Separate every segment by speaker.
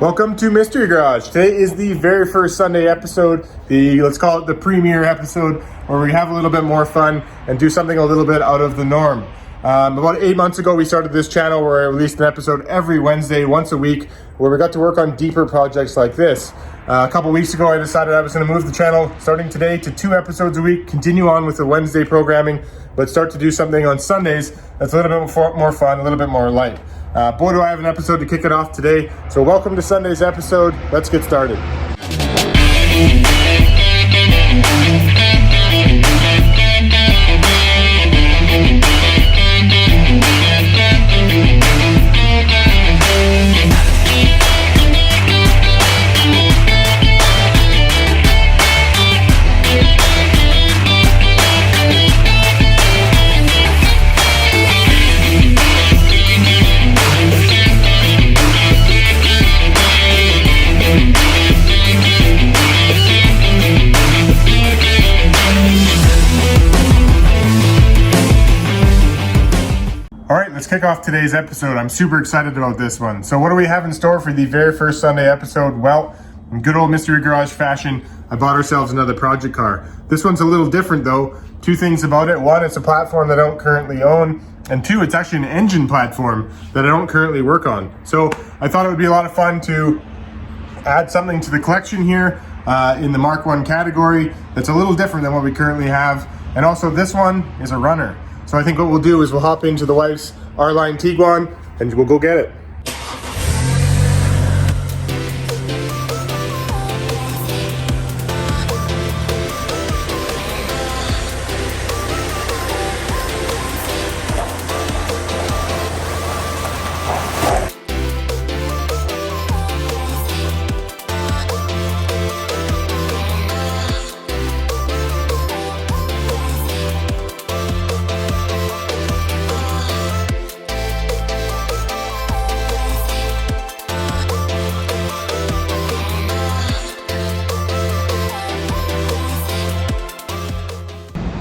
Speaker 1: Welcome to Mystery Garage. Today is the very first Sunday episode, let's call it the premiere episode, where we have a little bit more fun and do something a little bit out of the norm. About 8 months ago, we started this channel where I released an episode every Wednesday, once a week, where we got to work on deeper projects like this. A couple weeks ago, I decided I was going to move the channel, starting today, to 2 episodes a week, continue on with the Wednesday programming, but start to do something on Sundays that's a little bit more fun, a little bit more light. Boy, do I have an episode to kick it off today. So welcome to Sunday's episode. Let's get started. Let's kick off today's episode. I'm super excited about this one. So what do we have in store for the very first Sunday episode? Well, in good old Mystery Garage fashion, I bought ourselves another project car. This one's a little different though. 2 things about it. 1, it's a platform that I don't currently own. And 2, it's actually an engine platform that I don't currently work on. So I thought it would be a lot of fun to add something to the collection here in the Mk1 category that's a little different than what we currently have. And also this one is a runner. So I think what we'll do is we'll hop into the wife's R-Line Tiguan and we'll go get it.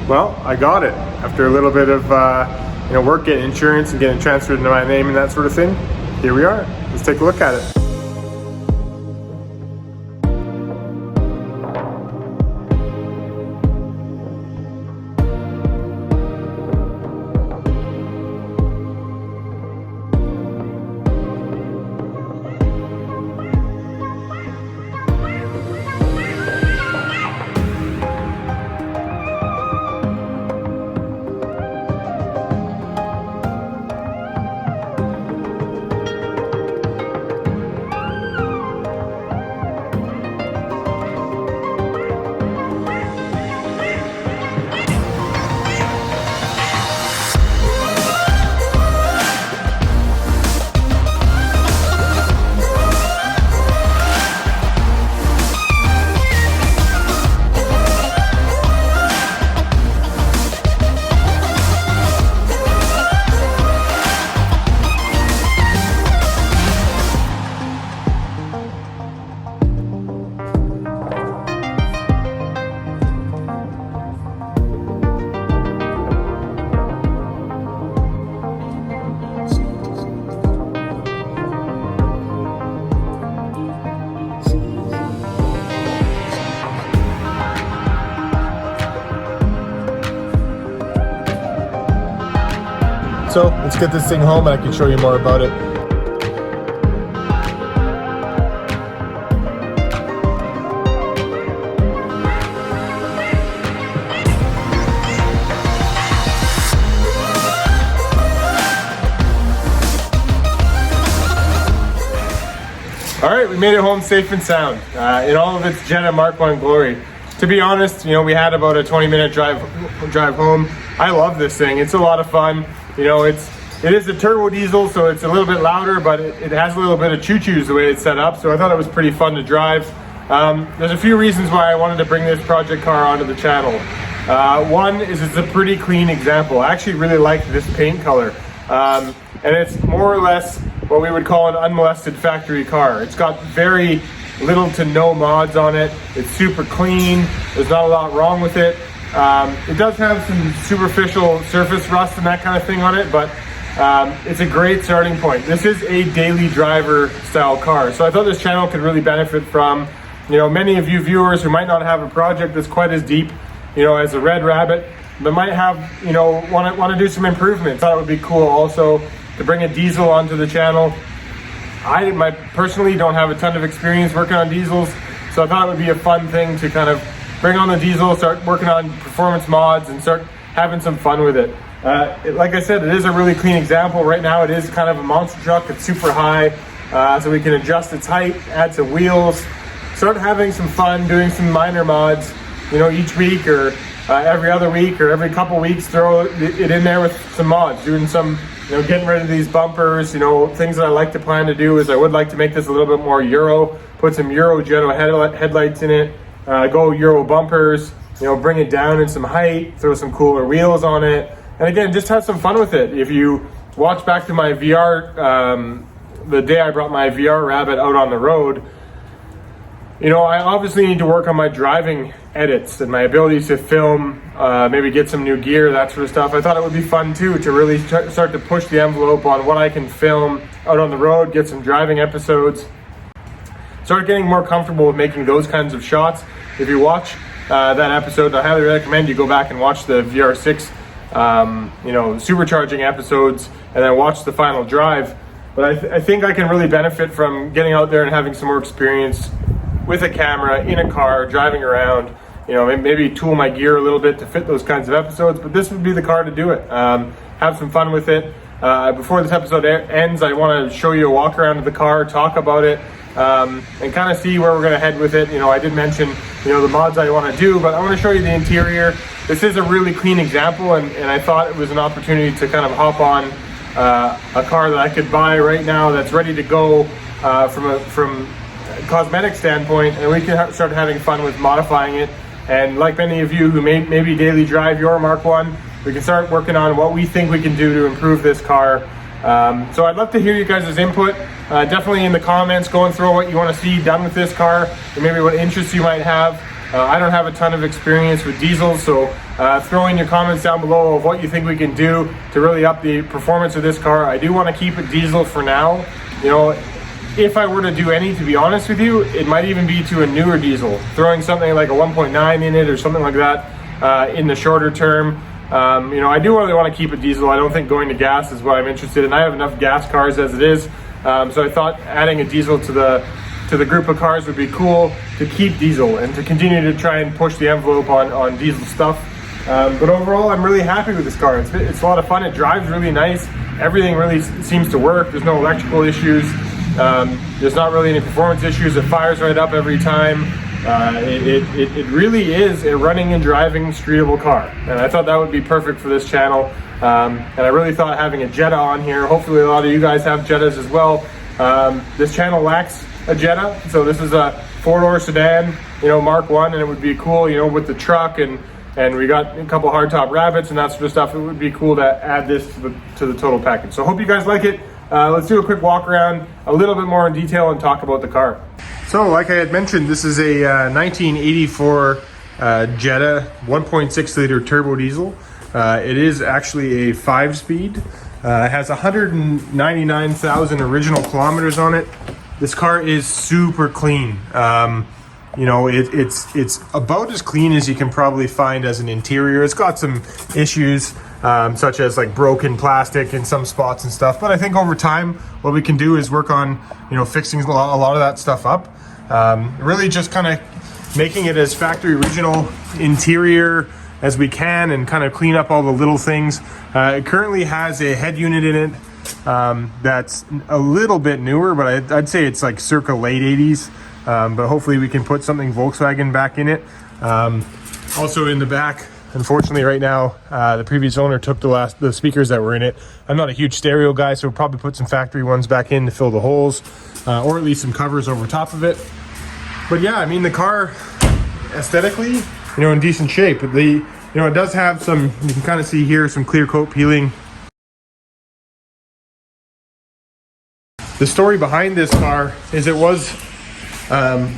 Speaker 1: Well, I got it. After a little bit of work, getting insurance and getting transferred into my name and that sort of thing, here we are. Let's take a look at it. So let's get this thing home and I can show you more about it. All right, we made it home safe and sound in all of its Jetta Mk1 glory. To be honest, we had about a 20-minute drive home. I love this thing. It's a lot of fun. It is a turbo diesel, so it's a little bit louder, but it has a little bit of choo-choos the way it's set up, so I thought it was pretty fun to drive. There's a few reasons why I wanted to bring this project car onto the channel. One is it's a pretty clean example. I actually really like this paint color. And it's more or less what we would call an unmolested factory car. It's got very little to no mods on it. It's super clean. There's not a lot wrong with it. It does have some superficial surface rust and that kind of thing on it, but it's a great starting point. This is a daily driver style car, so I thought this channel could really benefit from, many of you viewers who might not have a project that's quite as deep, as a Red Rabbit, but might have, want to do some improvements. Thought it would be cool also to bring a diesel onto the channel. I personally don't have a ton of experience working on diesels, so I thought it would be a fun thing to kind of bring on the diesel, start working on performance mods, and start having some fun with it. Like I said, it is a really clean example. Right now it is kind of a monster truck. It's super high, so we can adjust its height, add some wheels, start having some fun, doing some minor mods, each week or every other week or every couple weeks, throw it in there with some mods, doing some, getting rid of these bumpers, things that I like to plan to do is I would like to make this a little bit more Euro, put some Euro Jetta headlights in it, go Euro bumpers, bring it down in some height, throw some cooler wheels on it, and again, just have some fun with it. If you watch back to my VR, the day I brought my VR Rabbit out on the road, I obviously need to work on my driving edits and my ability to film, maybe get some new gear, that sort of stuff. I thought it would be fun too to really start to push the envelope on what I can film out on the road, get some driving episodes, start getting more comfortable with making those kinds of shots. If you watch that episode, I highly recommend you go back and watch the VR6 supercharging episodes and then watch the final drive. But I think I can really benefit from getting out there and having some more experience with a camera in a car, driving around, maybe tool my gear a little bit to fit those kinds of episodes, but this would be the car to do it. Have some fun with it. Before this episode ends, I want to show you a walk around of the car, talk about it, and kind of see where we're going to head with it. I did mention, the mods I want to do, but I want to show you the interior. This is a really clean example, and I thought it was an opportunity to kind of hop on a car that I could buy right now that's ready to go from cosmetic standpoint, and we can start having fun with modifying it. And like many of you who maybe daily drive your Mk1, we can start working on what we think we can do to improve this car. So I'd love to hear you guys' input, definitely in the comments, going through what you want to see done with this car, and maybe what interests you might have. I don't have a ton of experience with diesels, so throw in your comments down below of what you think we can do to really up the performance of this car. I do want to keep it diesel for now. If I were to do any, to be honest with you, it might even be to a newer diesel, throwing something like a 1.9 in it or something like that in the shorter term. I do really want to keep it diesel. I don't think going to gas is what I'm interested in. I have enough gas cars as it is, so I thought adding a diesel to the group of cars would be cool to keep diesel and to continue to try and push the envelope on diesel stuff. But overall, I'm really happy with this car. It's a lot of fun. It drives really nice. Everything really seems to work. There's no electrical issues. There's not really any performance issues. It fires right up every time. It really is a running and driving streetable car, and I thought that would be perfect for this channel. And I really thought having a Jetta on here, hopefully a lot of you guys have Jettas as well. This channel lacks a Jetta, so this is a four-door sedan, Mk1, and it would be cool, with the truck, and we got a couple hardtop Rabbits and that sort of stuff. It would be cool to add this to the total package. So hope you guys like it. Let's do a quick walk around, a little bit more in detail, and talk about the car. So like I had mentioned, this is a 1984 Jetta 1.6 liter turbo diesel. It is actually a 5-speed. It has 199,000 original kilometers on it. This car is super clean. It's about as clean as you can probably find as an interior. It's got some issues, such as like broken plastic in some spots and stuff, but I think over time what we can do is work on fixing a lot of that stuff up, really just kind of making it as factory original interior as we can and kind of clean up all the little things. It currently has a head unit in it that's a little bit newer, but I'd say it's like circa late 80s, but hopefully we can put something Volkswagen back in it. Also in the back, unfortunately right now, the previous owner took the speakers that were in it. I'm not a huge stereo guy, so we'll probably put some factory ones back in to fill the holes, or at least some covers over top of it. But yeah, I mean, the car aesthetically, in decent shape. It does have some, you can kind of see here, some clear coat peeling. The story behind this car is it was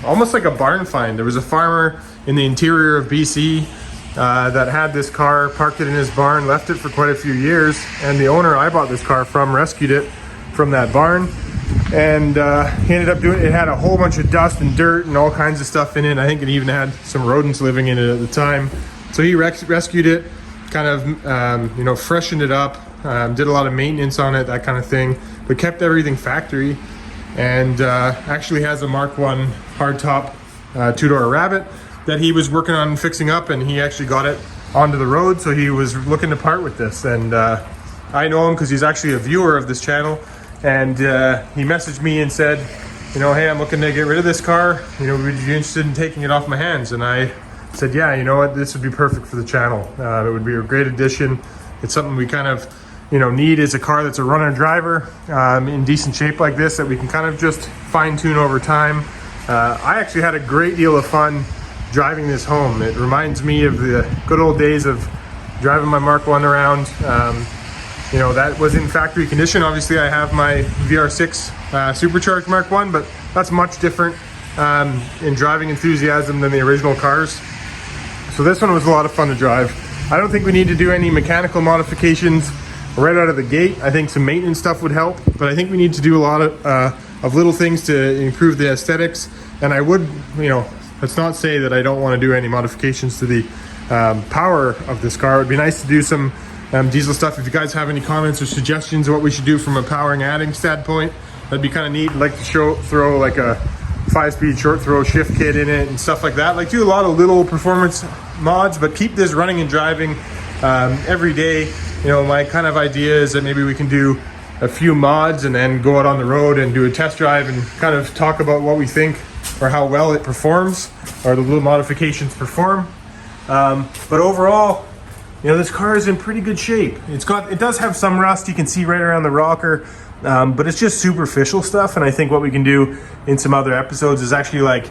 Speaker 1: almost like a barn find. There was a farmer in the interior of BC that had this car, parked it in his barn, left it for quite a few years, and the owner I bought this car from rescued it from that barn, and he ended up doing it. It had a whole bunch of dust and dirt and all kinds of stuff in it. I think it even had some rodents living in it at the time. So he rescued it, kind of you know, freshened it up, did a lot of maintenance on it, that kind of thing, but kept everything factory, and actually has a Mk1 hardtop two-door Rabbit that he was working on fixing up, and he actually got it onto the road, so he was looking to part with this. And I know him because he's actually a viewer of this channel, and he messaged me and said, you know, hey, I'm looking to get rid of this car, you know, would you be interested in taking it off my hands? And I said, yeah, you know what, this would be perfect for the channel. It would be a great addition. It's something we kind of, you know, need, is a car that's a runner driver in decent shape like this, that we can kind of just fine tune over time. I actually had a great deal of fun driving this home. It reminds me of the good old days of driving my Mk1 around. You know, that was in factory condition. Obviously I have my VR6 supercharged Mk1, but that's much different in driving enthusiasm than the original cars. So this one was a lot of fun to drive. I don't think we need to do any mechanical modifications right out of the gate. I think some maintenance stuff would help, but I think we need to do a lot of little things to improve the aesthetics. And I would, you know, let's not say that I don't want to do any modifications to the power of this car. It would be nice to do some diesel stuff. If you guys have any comments or suggestions of what we should do from a powering adding standpoint, that'd be kind of neat. I'd like to throw like a 5-speed short throw shift kit in it and stuff like that. Like, do a lot of little performance mods, but keep this running and driving every day. You know, my kind of idea is that maybe we can do a few mods and then go out on the road and do a test drive and kind of talk about what we think or how well it performs, or the little modifications perform. But overall, you know, this car is in pretty good shape. It does have some rust, you can see right around the rocker, but it's just superficial stuff. And I think what we can do in some other episodes is actually like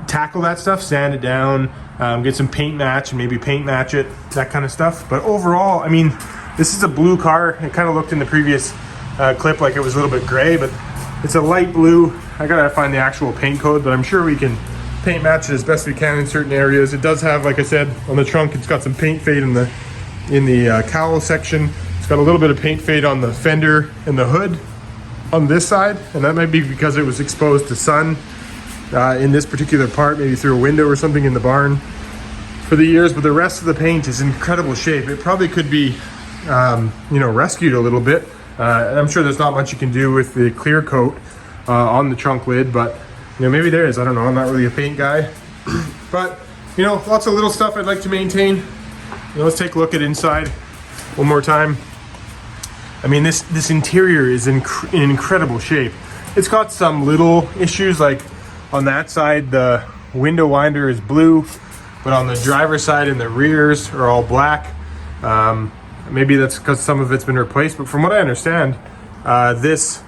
Speaker 1: tackle that stuff, sand it down, get some paint match and maybe paint match it, that kind of stuff. But overall, I mean, this is a blue car. It kind of looked in the previous clip like it was a little bit gray, but it's a light blue. I gotta find the actual paint code, but I'm sure we can paint match it as best we can in certain areas. It does have, like I said, on the trunk, it's got some paint fade in the cowl section. It's got a little bit of paint fade on the fender and the hood on this side, and that might be because it was exposed to sun in this particular part, maybe through a window or something in the barn for the years. But the rest of the paint is in incredible shape. It probably could be you know, rescued a little bit. And I'm sure there's not much you can do with the clear coat on the trunk lid, but you know, maybe there is. I don't know. I'm not really a paint guy. But you know, lots of little stuff I'd like to maintain. You know, let's take a look at inside one more time. I mean, this interior is in incredible shape. It's got some little issues, like on that side the window winder is blue, but on the driver's side and the rears are all black. Maybe that's because some of it's been replaced, but from what I understand, this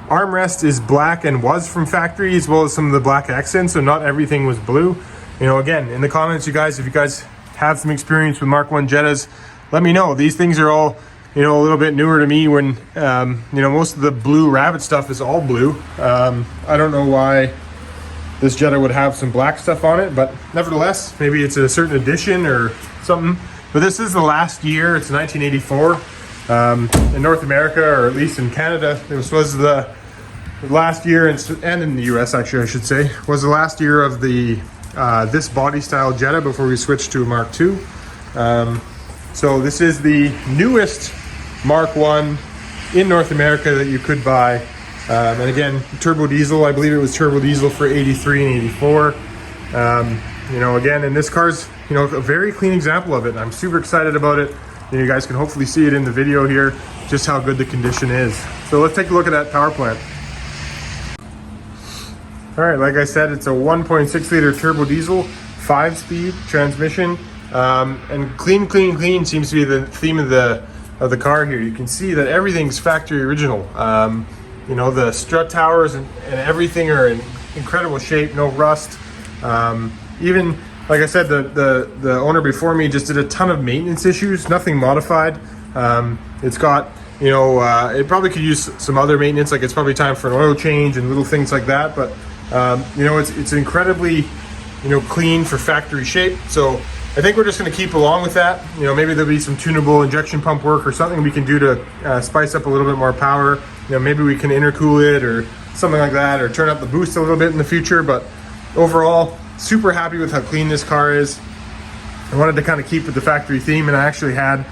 Speaker 1: armrest is black and was from factory, as well as some of the black accents, so not everything was blue. You know, again, in the comments, you guys, if you guys have some experience with Mk1 Jettas, let me know. These things are all, you know, a little bit newer to me, when you know, most of the blue Rabbit stuff is all blue. I don't know why this Jetta would have some black stuff on it, but nevertheless, maybe it's a certain edition or something. But this is the last year. It's 1984 in North America, or at least in Canada. This was the last year, and in the US actually I should say, was the last year of the this body style Jetta before we switched to a Mk2. So this is the newest Mk1 in North America that you could buy. And again, turbo diesel. I believe it was turbo diesel for 83 and 84. You know, again, and this car's, you know, a very clean example of it. I'm super excited about it. You guys can hopefully see it in the video here, just how good the condition is. So let's take a look at that power plant. All right, like I said, it's a 1.6 liter turbo diesel, 5-speed transmission, and clean seems to be the theme of the car here. You can see that everything's factory original. You know, the strut towers and everything are in incredible shape, no rust. Even, like I said, the owner before me just did a ton of maintenance issues, nothing modified. It's got, you know, it probably could use some other maintenance, like it's probably time for an oil change and little things like that. But you know, it's incredibly clean for factory shape. So I think we're just going to keep along with that. Maybe there'll be some tunable injection pump work or something we can do to spice up a little bit more power. Maybe we can intercool it or something like that, or turn up the boost a little bit in the future. But overall, super happy with how clean this car is. I wanted to kind of keep with the factory theme, and I actually had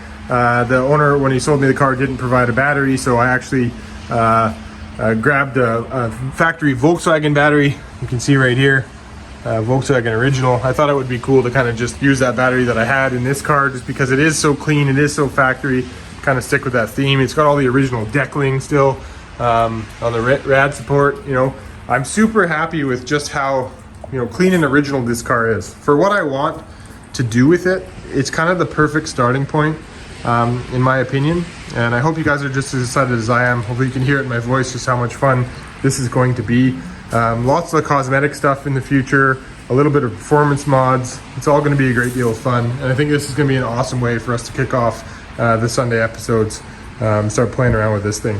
Speaker 1: the owner, when he sold me the car, didn't provide a battery, so I actually grabbed a factory Volkswagen battery. You can see right here, Volkswagen original. I thought it would be cool to kind of just use that battery that I had in this car, just because it is so clean, it is so factory, kind of stick with that theme. It's got all the original deckling still on the rad support. I'm super happy with just how clean and original this car is. For what I want to do with it, it's kind of the perfect starting point, in my opinion. And I hope you guys are just as excited as I am. Hopefully you can hear it in my voice just how much fun this is going to be. Lots of cosmetic stuff in the future, a little bit of performance mods. It's all going to be a great deal of fun, and I think this is going to be an awesome way for us to kick off the Sunday episodes, start playing around with this thing.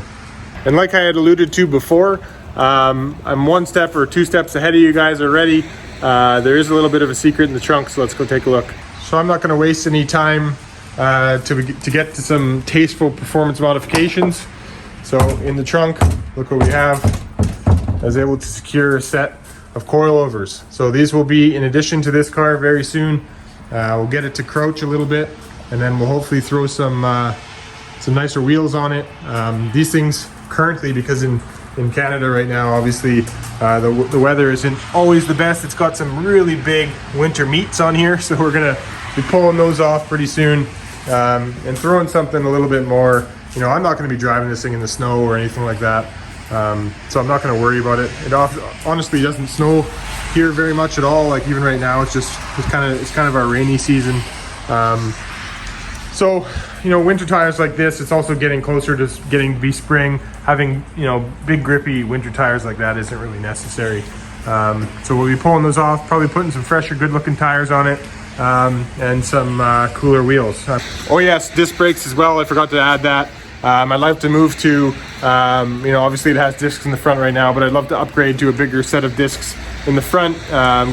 Speaker 1: And like I had alluded to before, I'm one step or two steps ahead of you guys already. There is a little bit of a secret in the trunk, so let's go take a look. So I'm not going to waste any time to get to some tasteful performance modifications. So in the trunk, look what we have. I was able to secure a set of coilovers. So these will be in addition to this car very soon. We'll get it to crouch a little bit, and then we'll hopefully throw some nicer wheels on it. These things currently, because in Canada right now, obviously the weather isn't always the best. It's got some really big winter meats on here, so we're gonna be pulling those off pretty soon, and throwing something a little bit more. I'm not gonna be driving this thing in the snow or anything like that. So I'm not going to worry about it. It honestly doesn't snow here very much at all. Like even right now, it's kind of our rainy season. So winter tires like this, it's also getting closer to getting to be spring. Having big grippy winter tires like that isn't really necessary. So we'll be pulling those off, probably putting some fresher, good-looking tires on it, and some cooler wheels. Oh yes, disc brakes as well. I forgot to add that. I'd like to move to, obviously it has discs in the front right now, but I'd love to upgrade to a bigger set of discs in the front,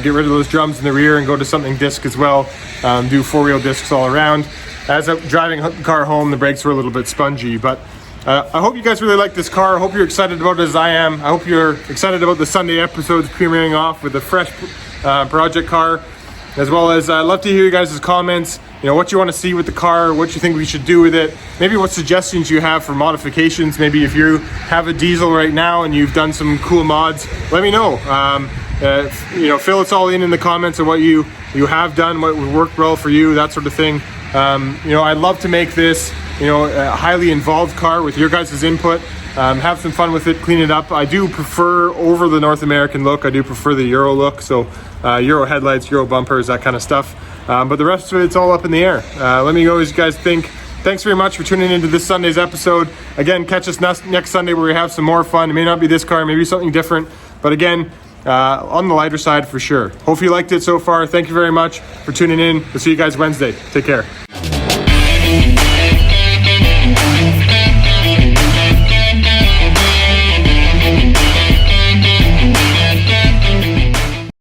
Speaker 1: get rid of those drums in the rear and go to something disc as well, do four-wheel discs all around. As I'm driving the car home, the brakes were a little bit spongy, but I hope you guys really like this car. I hope you're excited about it as I am. I hope you're excited about the Sunday episodes premiering off with a fresh project car, as well as I'd love to hear you guys' comments. What you want to see with the car, what you think we should do with it, maybe what suggestions you have for modifications. Maybe if you have a diesel right now and you've done some cool mods, let me know. Fill us all in the comments of what you have done, what worked well for you, that sort of thing. I'd love to make this a highly involved car with your guys' input. Have some fun with it, clean it up. I do prefer over the North American look. I do prefer the Euro look, so Euro headlights, Euro bumpers, that kind of stuff. But the rest of it's all up in the air. Let me know what you guys think. Thanks very much for tuning into this Sunday's episode. Again, catch us next Sunday where we have some more fun. It may not be this car, maybe something different, but again, on the lighter side for sure. Hope you liked it so far. Thank you very much for tuning in. We'll see you guys Wednesday. Take care.